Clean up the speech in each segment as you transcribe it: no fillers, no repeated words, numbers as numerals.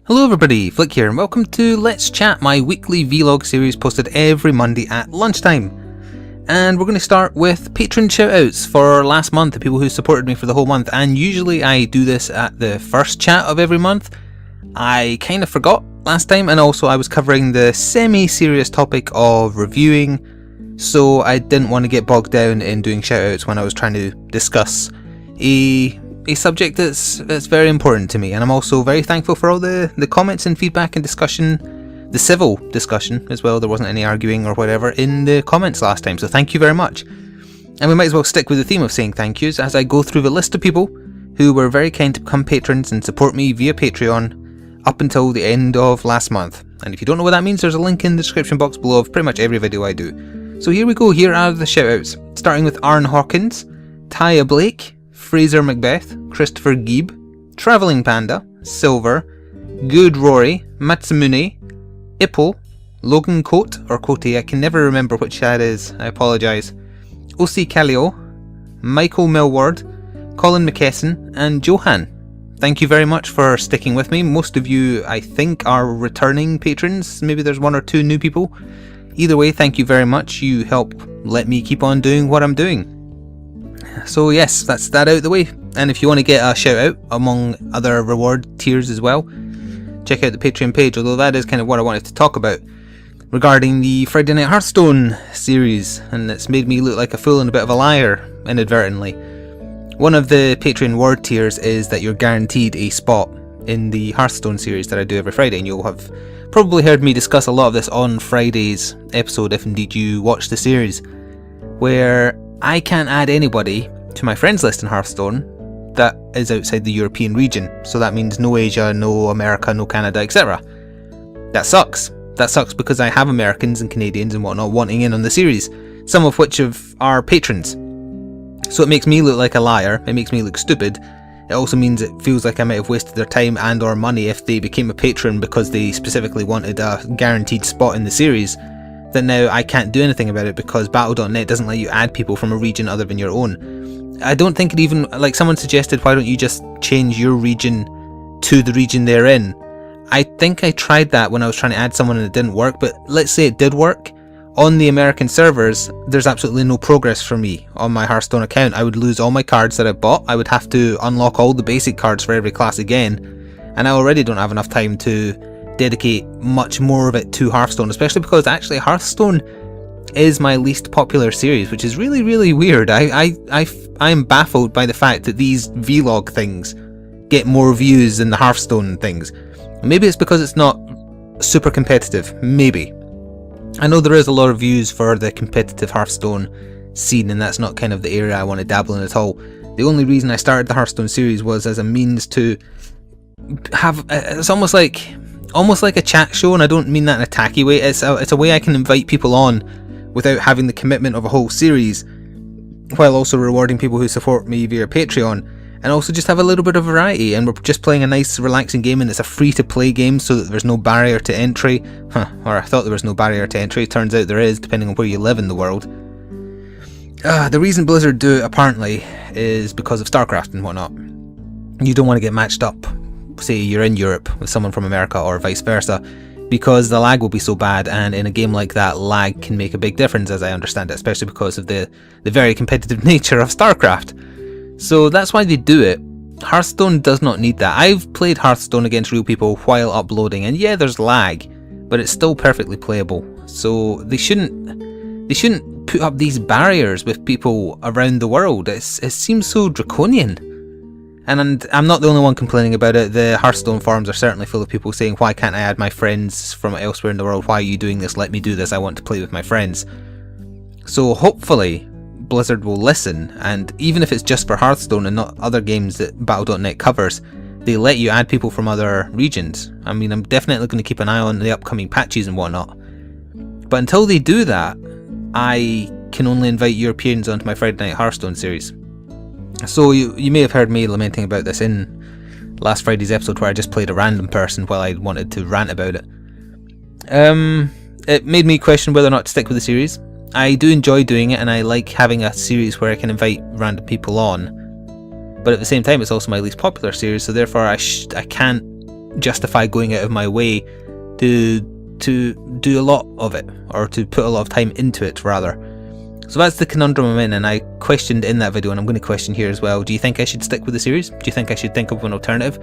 Hello everybody, Flik here and welcome to Let's Chat, my weekly vlog series posted every Monday at lunchtime. And we're going to start with patron shoutouts for last month, the people who supported me for the whole month. And usually I do this at the first chat of every month. I kind of forgot last time, and also I was covering the semi-serious topic of reviewing, so I didn't want to get bogged down in doing shoutouts when I was trying to discuss a subject that's very important to me. And I'm also very thankful for all the comments and feedback and discussion, the civil discussion as well. There wasn't any arguing or whatever in the comments last time, so thank you very much. And we might as well stick with the theme of saying thank yous as I go through the list of people who were very kind to become patrons and support me via Patreon up until the end of last month. And if you don't know what that means, there's a link in the description box below of pretty much every video I do. So here we go, here are the shoutouts, starting with Arn Hawkins, Taya Blake, Fraser Macbeth, Christopher Gieb, Travelling Panda, Silver, Good Rory, Matsumune, Ipple, Logan Cote, or Cote, I can never remember which that is, I apologise, Osi Callio, Michael Millward, Colin McKesson, and Johan. Thank you very much for sticking with me. Most of you, I think, are returning patrons. Maybe there's one or two new people. Either way, thank you very much. You help let me keep on doing what I'm doing. So yes, that's that out of the way. And if you want to get a shout out among other reward tiers as well, check out the Patreon page, although that is kind of what I wanted to talk about regarding the Friday Night Hearthstone series, and it's made me look like a fool and a bit of a liar inadvertently. One of the Patreon reward tiers is that you're guaranteed a spot in the Hearthstone series that I do every Friday, and you'll have probably heard me discuss a lot of this on Friday's episode if indeed you watch the series, where I can't add anybody to my friends list in Hearthstone that is outside the European region. So that means no Asia, no America, no Canada, etc. That sucks. That sucks because I have Americans and Canadians and whatnot wanting in on the series, some of which are patrons. So it makes me look like a liar, it makes me look stupid. It also means it feels like I might have wasted their time and or money if they became a patron because they specifically wanted a guaranteed spot in the series. That now I can't do anything about it because Battle.net doesn't let you add people from a region other than your own. I don't think it even, like someone suggested, why don't you just change your region to the region they're in? I think I tried that when I was trying to add someone and it didn't work, but let's say it did work. On the American servers, there's absolutely no progress for me on my Hearthstone account. I would lose all my cards that I bought, I would have to unlock all the basic cards for every class again, and I already don't have enough time to dedicate much more of it to Hearthstone, especially because actually Hearthstone is my least popular series, which is really, really weird. I'm baffled by the fact that these vlog things get more views than the Hearthstone things. Maybe it's because it's not super competitive, maybe. I know there is a lot of views for the competitive Hearthstone scene, and that's not kind of the area I want to dabble in at all. The only reason I started the Hearthstone series was as a means to have, it's almost like a chat show, and I don't mean that in a tacky way. It's a way I can invite people on without having the commitment of a whole series, while also rewarding people who support me via Patreon, and also just have a little bit of variety. And we're just playing a nice relaxing game, and it's a free to play game so that there's no barrier to entry. Or I thought there was no barrier to entry, turns out there is, depending on where you live in the world. The reason Blizzard do it apparently is because of StarCraft and whatnot. You don't want to get matched up, say you're in Europe with someone from America or vice versa, because the lag will be so bad, and in a game like that lag can make a big difference as I understand it, especially because of the very competitive nature of StarCraft. So that's why they do it. Hearthstone does not need that. I've played Hearthstone against real people while uploading, and yeah, there's lag, but it's still perfectly playable. So they shouldn't put up these barriers with people around the world. It seems so draconian. And I'm not the only one complaining about it. The Hearthstone forums are certainly full of people saying, why can't I add my friends from elsewhere in the world? Why are you doing this? Let me do this. I want to play with my friends. So hopefully Blizzard will listen, and even if it's just for Hearthstone and not other games that Battle.net covers, they let you add people from other regions. I mean, I'm definitely going to keep an eye on the upcoming patches and whatnot. But until they do that, I can only invite Europeans onto my Friday Night Hearthstone series. So you may have heard me lamenting about this in last Friday's episode where I just played a random person while I wanted to rant about it. It made me question whether or not to stick with the series. I do enjoy doing it, and I like having a series where I can invite random people on, but at the same time it's also my least popular series, so therefore I can't justify going out of my way to do a lot of it, or to put a lot of time into it rather. So that's the conundrum I'm in, and I questioned in that video, and I'm going to question here as well. Do you think I should stick with the series? Do you think I should think of an alternative?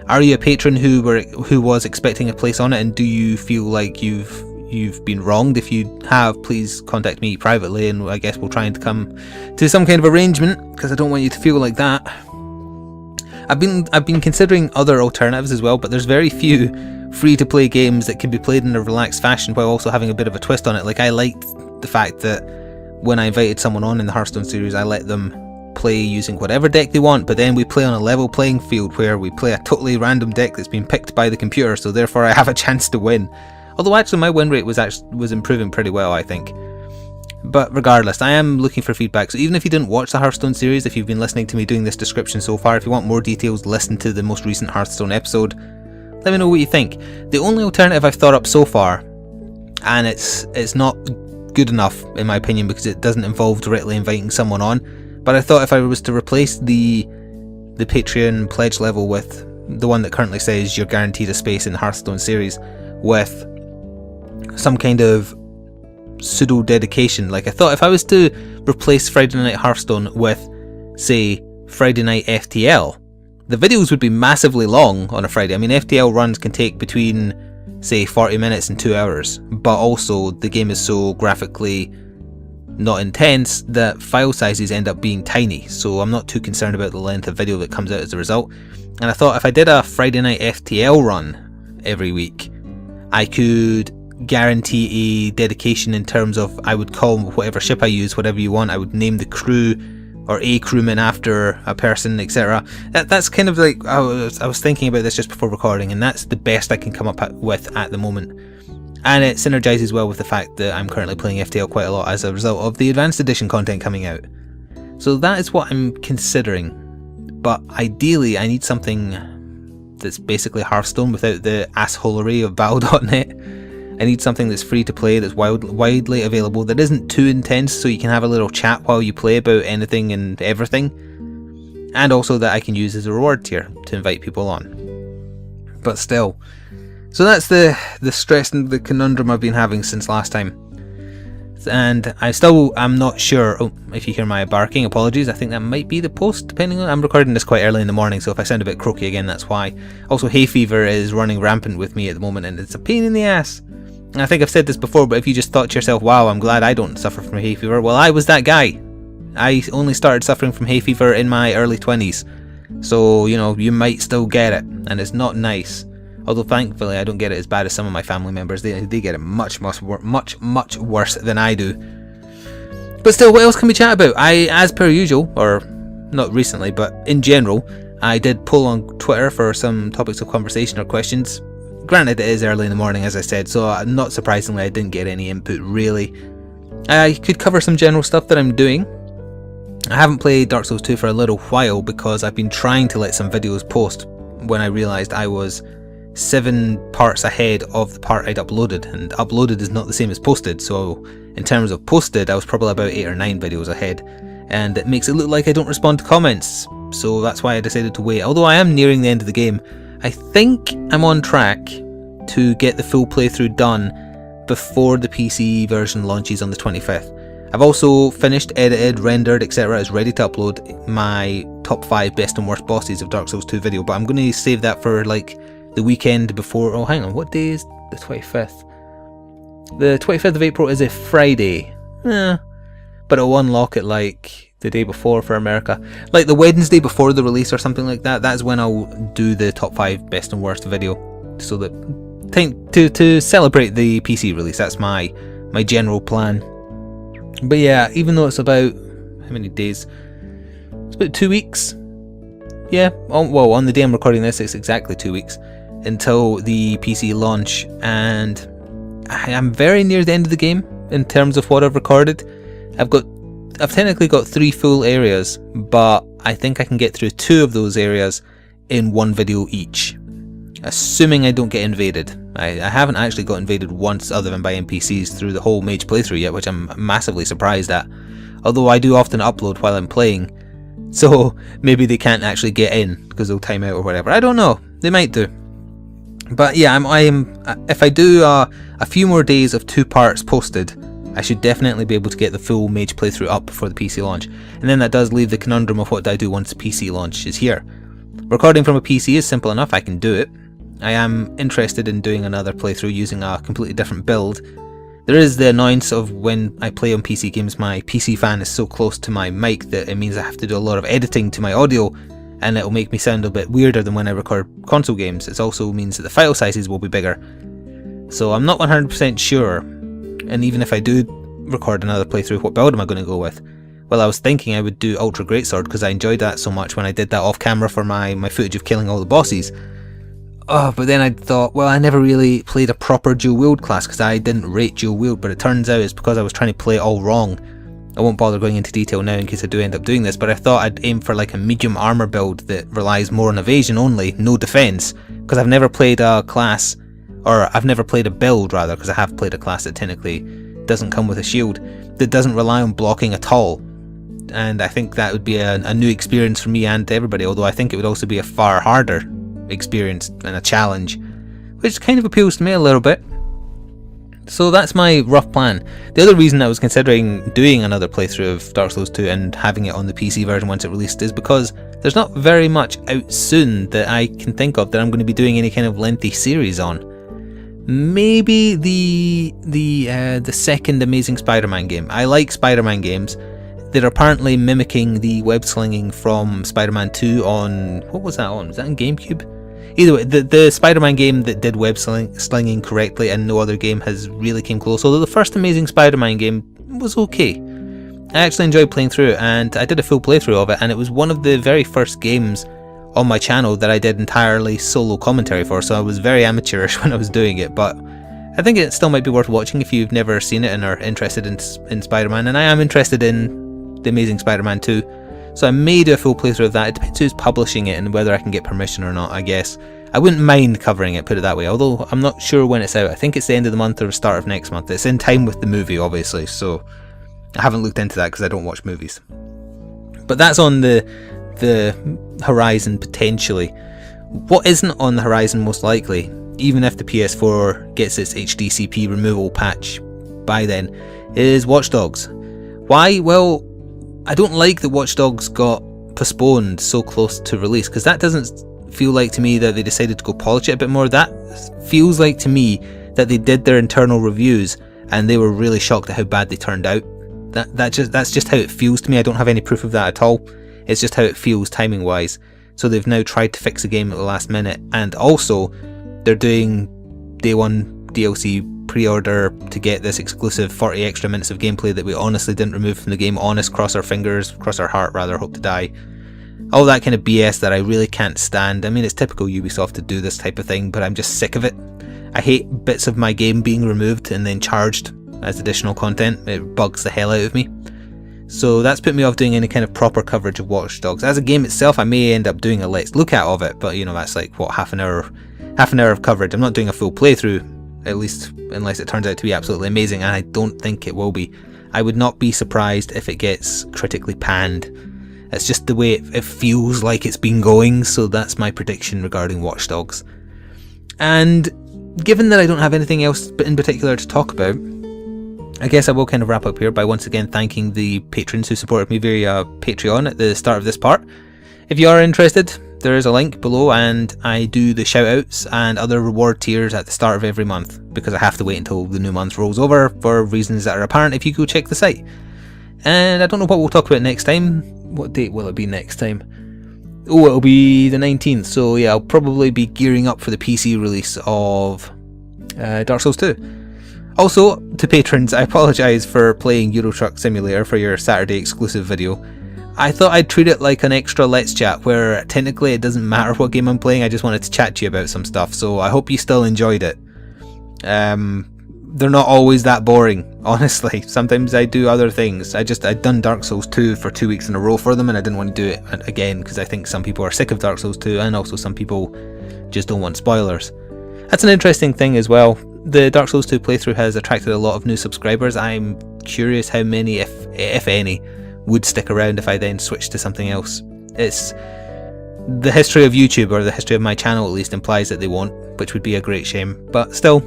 Are you a patron who was expecting a place on it, and do you feel like you've been wronged? If you have, please contact me privately, and I guess we'll try and come to some kind of arrangement, because I don't want you to feel like that. I've been considering other alternatives as well, but there's very few free-to-play games that can be played in a relaxed fashion while also having a bit of a twist on it. Like, I liked the fact that when I invited someone on in the Hearthstone series, I let them play using whatever deck they want, but then we play on a level playing field where we play a totally random deck that's been picked by the computer, so therefore I have a chance to win. Although actually my win rate was improving pretty well, I think. But regardless, I am looking for feedback, so even if you didn't watch the Hearthstone series, if you've been listening to me doing this description so far, if you want more details, listen to the most recent Hearthstone episode. Let me know what you think. The only alternative I've thought up so far, and it's not good enough in my opinion because it doesn't involve directly inviting someone on, but I thought if I was to replace the Patreon pledge level with the one that currently says you're guaranteed a space in the Hearthstone series with some kind of pseudo dedication, like I thought if I was to replace Friday Night Hearthstone with, say, Friday Night FTL, the videos would be massively long on a Friday. I mean, FTL runs can take between, say, 40 minutes and 2 hours, but also the game is so graphically not intense that file sizes end up being tiny, so I'm not too concerned about the length of video that comes out as a result. And I thought if I did a Friday Night FTL run every week, I could guarantee a dedication in terms of, I would call whatever ship I use whatever you want, I would name the crew or a crewman after a person, etc. That's kind of like, I was thinking about this just before recording, and that's the best I can come up with at the moment. And it synergizes well with the fact that I'm currently playing FTL quite a lot as a result of the Advanced Edition content coming out. So that is what I'm considering. But ideally I need something that's basically Hearthstone without the assholery of Battle.net. I need something that's free to play, that's widely available, that isn't too intense so you can have a little chat while you play about anything and everything, and also that I can use as a reward tier to invite people on. But still, so that's the stress and the conundrum I've been having since last time. And I'm not sure. Oh, if you hear my barking, apologies. I think that might be the post, depending on. I'm recording this quite early in the morning, so if I sound a bit croaky again, that's why. Also, hay fever is running rampant with me at the moment, and it's a pain in the ass. And I think I've said this before, but if you just thought to yourself, wow, I'm glad I don't suffer from hay fever, well, I was that guy. I only started suffering from hay fever in my early 20s. So, you know, you might still get it, and it's not nice. Although thankfully I don't get it as bad as some of my family members. They get it much worse than I do. But still, what else can we chat about? As per usual, or not recently, but in general, I did poll on Twitter for some topics of conversation or questions. Granted, it is early in the morning, as I said, so not surprisingly I didn't get any input really. I could cover some general stuff that I'm doing. I haven't played Dark Souls 2 for a little while because I've been trying to let some videos post when I realised I was 7 parts ahead of the part I'd uploaded, and uploaded is not the same as posted, so in terms of posted I was probably about 8 or 9 videos ahead, and it makes it look like I don't respond to comments, so that's why I decided to wait. Although I am nearing the end of the game, I think I'm on track to get the full playthrough done before the PC version launches on the 25th. I've also finished, edited, rendered, etc. It's ready to upload my top 5 best and worst bosses of Dark Souls 2 video, but I'm going to save that for like the weekend before. Oh, hang on, what day is the 25th? The 25th of April is a Friday. But it'll unlock it like the day before for America. Like the Wednesday before the release or something like that. That's when I'll do the top 5 best and worst video. So that to celebrate the PC release. That's my general plan. But yeah, even though it's about, how many days? It's about 2 weeks. Yeah, on the day I'm recording this, it's exactly 2 weeks until the PC launch, and I am very near the end of the game in terms of what I've recorded. I've technically got 3 full areas, but I think I can get through 2 of those areas in 1 video each, assuming I don't get invaded. I haven't actually got invaded once other than by NPCs through the whole mage playthrough yet, which I'm massively surprised at, although I do often upload while I'm playing, so maybe they can't actually get in because they'll time out or whatever. I don't know, they might do. But yeah, if I do a few more days of 2 parts posted, I should definitely be able to get the full Mage playthrough up before the PC launch. And then that does leave the conundrum of what do I do once the PC launch is here. Recording from a PC is simple enough, I can do it. I am interested in doing another playthrough using a completely different build. There is the annoyance of when I play on PC games, my PC fan is so close to my mic that it means I have to do a lot of editing to my audio, and it'll make me sound a bit weirder than when I record console games. It also means that the file sizes will be bigger. So I'm not 100% sure, and even if I do record another playthrough, what build am I going to go with? Well, I was thinking I would do Ultra Greatsword because I enjoyed that so much when I did that off camera for my footage of killing all the bosses. Oh, but then I thought, well, I never really played a proper dual wield class because I didn't rate dual wield, but it turns out it's because I was trying to play it all wrong. I won't bother going into detail now in case I do end up doing this, but I thought I'd aim for like a medium armor build that relies more on evasion only, no defense, because I've never played a class, or I've never played a build rather, because I have played a class that technically doesn't come with a shield, that doesn't rely on blocking at all. And I think that would be a new experience for me and everybody, although I think it would also be a far harder experience and a challenge, which kind of appeals to me a little bit. So that's my rough plan. The other reason I was considering doing another playthrough of Dark Souls 2 and having it on the PC version once it released is because there's not very much out soon that I can think of that I'm going to be doing any kind of lengthy series on. Maybe the second Amazing Spider-Man game. I like Spider-Man games. They're apparently mimicking the web slinging from Spider-Man 2 on... what was that on? Was that on GameCube? Either way, the Spider-Man game that did web slinging correctly and no other game has really came close, although the first Amazing Spider-Man game was okay. I actually enjoyed playing through it, and I did a full playthrough of it, and it was one of the very first games on my channel that I did entirely solo commentary for, so I was very amateurish when I was doing it, but I think it still might be worth watching if you've never seen it and are interested in Spider-Man, and I am interested in the Amazing Spider-Man 2. So I may do a full playthrough of that. It depends who's publishing it and whether I can get permission or not, I guess. I wouldn't mind covering it, put it that way, although I'm not sure when it's out. I think it's the end of the month or the start of next month. It's in time with the movie, obviously, so I haven't looked into that because I don't watch movies. But that's on the horizon, potentially. What isn't on the horizon, most likely, even if the PS4 gets its HDCP removal patch by then, is Watch Dogs. Why? Well, I don't like that Watch Dogs got postponed so close to release, because that doesn't feel like to me that they decided to go polish it a bit more. That feels like to me that they did their internal reviews and they were really shocked at how bad they turned out. That's just how it feels to me. I don't have any proof of that at all. It's just how it feels timing wise. So they've now tried to fix the game at the last minute, and also they're doing day one DLC pre-order to get this exclusive 40 extra minutes of gameplay that we honestly didn't remove from the game. Honest, cross our fingers, cross our heart rather, hope to die. All that kind of BS that I really can't stand. I mean, it's typical Ubisoft to do this type of thing, but I'm just sick of it. I hate bits of my game being removed and then charged as additional content. It bugs the hell out of me. So that's put me off doing any kind of proper coverage of Watch Dogs. As a game itself, I may end up doing a let's look at of it, but you know, that's like, what, half an hour of coverage. I'm not doing a full playthrough, at least unless it turns out to be absolutely amazing, and I don't think it will be. I would not be surprised if it gets critically panned. It's just the way it feels like it's been going, so that's my prediction regarding Watch Dogs. And given that I don't have anything else in particular to talk about, I guess I will kind of wrap up here by once again thanking the patrons who supported me via Patreon at the start of this part. If you are interested, there is a link below, and I do the shoutouts and other reward tiers at the start of every month, because I have to wait until the new month rolls over for reasons that are apparent if you go check the site. And I don't know what we'll talk about next time. What date will it be next time? Oh, it'll be the 19th, so yeah, I'll probably be gearing up for the PC release of Dark Souls 2. Also, to patrons, I apologise for playing Euro Truck Simulator for your Saturday exclusive video. I thought I'd treat it like an extra Let's Chat, where technically it doesn't matter what game I'm playing, I just wanted to chat to you about some stuff, so I hope you still enjoyed it. They're not always that boring, honestly. Sometimes I do other things. I'd done Dark Souls 2 for 2 weeks in a row for them, and I didn't want to do it again, because I think some people are sick of Dark Souls 2, and also some people just don't want spoilers. That's an interesting thing as well. The Dark Souls 2 playthrough has attracted a lot of new subscribers. I'm curious how many, if any, would stick around if I then switched to something else. It's the history of YouTube, or the history of my channel at least, implies that they won't. which would be a great shame. But still,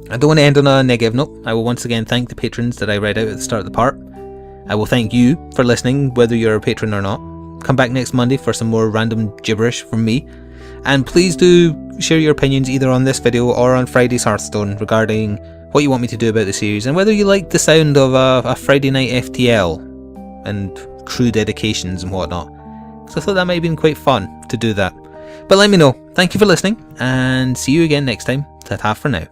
I don't want to end on a negative note. I will once again thank the patrons that I read out at the start of the part. I will thank you for listening, whether you're a patron or not. Come back next Monday for some more random gibberish from me. And please do share your opinions either on this video or on Friday's Hearthstone regarding what you want me to do about the series, and whether you like the sound of a Friday night FTL and crew dedications and whatnot. So I thought that might have been quite fun to do that. But let me know. Thank you for listening, and see you again next time. Ta-ta for now.